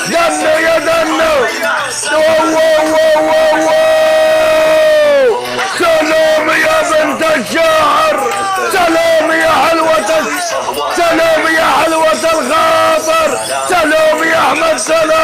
دنو يا دنو. سلام يا بنت الشاعر، سلام يا حلوة، سلام يا حلوة الخاطر، سلام يا احمد، سلام.